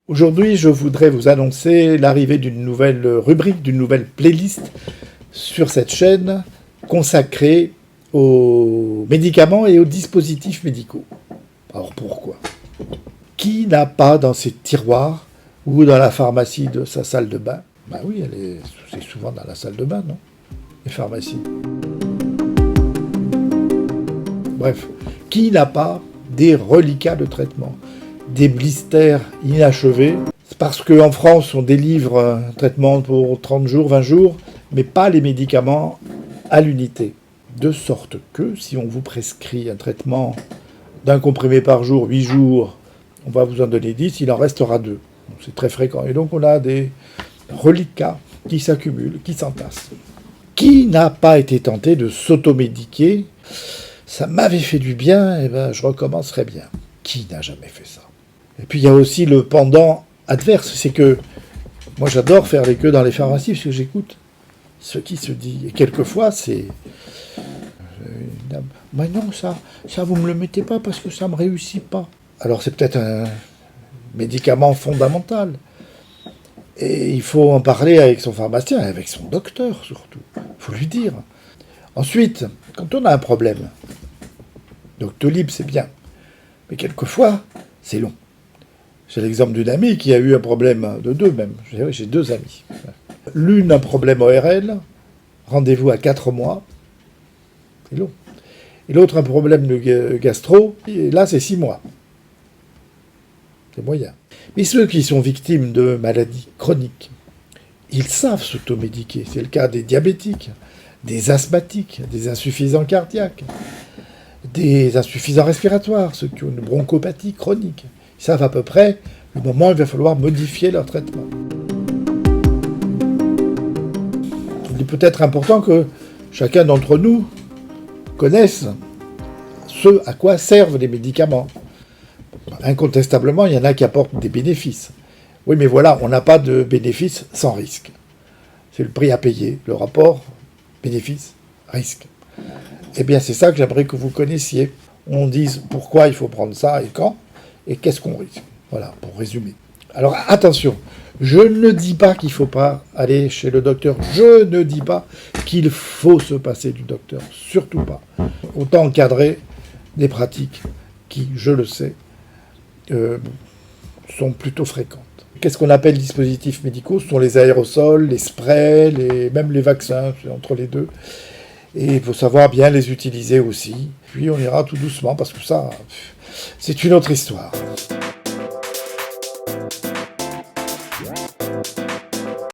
Aujourd'hui, je voudrais vous annoncer l'arrivée d'une nouvelle rubrique, d'une nouvelle playlist sur cette chaîne consacrée aux médicaments et aux dispositifs médicaux. Alors pourquoi? Qui n'a pas dans ses tiroirs ou dans la pharmacie de sa salle de bain? Ben oui, c'est souvent dans la salle de bain, non? Les pharmacies. Bref, qui n'a pas des reliquats de traitement? Des blisters inachevés? C'est parce qu'en France, on délivre un traitement pour 30 jours, 20 jours, mais pas les médicaments à l'unité. De sorte que si on vous prescrit un traitement d'un comprimé par jour, 8 jours, on va vous en donner 10, il en restera 2. C'est très fréquent. Et donc on a des reliquats qui s'accumulent, qui s'entassent. Qui n'a pas été tenté de s'automédiquer? Ça m'avait fait du bien, et ben je recommencerai bien. Qui n'a jamais fait ça? Et puis il y a aussi le pendant adverse, c'est que moi j'adore faire les queues dans les pharmacies parce que j'écoute ce qui se dit. Et quelquefois c'est une dame, mais non, ça vous me le mettez pas parce que ça me réussit pas. Alors c'est peut-être un médicament fondamental. Et il faut en parler avec son pharmacien, et avec son docteur surtout. Il faut lui dire. Ensuite, quand on a un problème, Doctolib c'est bien, mais quelquefois c'est long. J'ai l'exemple d'une amie qui a eu un problème, de deux même. J'ai 2 amies. L'une un problème ORL, rendez-vous à 4 mois, c'est long. Et l'autre un problème de gastro, et là c'est 6 mois. C'est moyen. Mais ceux qui sont victimes de maladies chroniques, ils savent s'automédiquer. C'est le cas des diabétiques, des asthmatiques, des insuffisants cardiaques, des insuffisants respiratoires, ceux qui ont une bronchopathie chronique. Ils savent à peu près le moment où il va falloir modifier leur traitement. Il est peut-être important que chacun d'entre nous connaisse ce à quoi servent les médicaments. Incontestablement, il y en a qui apportent des bénéfices. Oui, mais voilà, on n'a pas de bénéfice sans risque. C'est le prix à payer, le rapport bénéfice-risque. Eh bien, c'est ça que j'aimerais que vous connaissiez. On dise pourquoi il faut prendre ça et quand, et qu'est-ce qu'on risque. Voilà, pour résumer. Alors attention, je ne dis pas qu'il ne faut pas aller chez le docteur. Je ne dis pas qu'il faut se passer du docteur. Surtout pas. Autant encadrer des pratiques qui, je le sais, sont plutôt fréquentes. Qu'est-ce qu'on appelle dispositifs médicaux? Ce sont les aérosols, les sprays, même les vaccins, entre les deux. Et il faut savoir bien les utiliser aussi. Puis on ira tout doucement, parce que ça, c'est une autre histoire.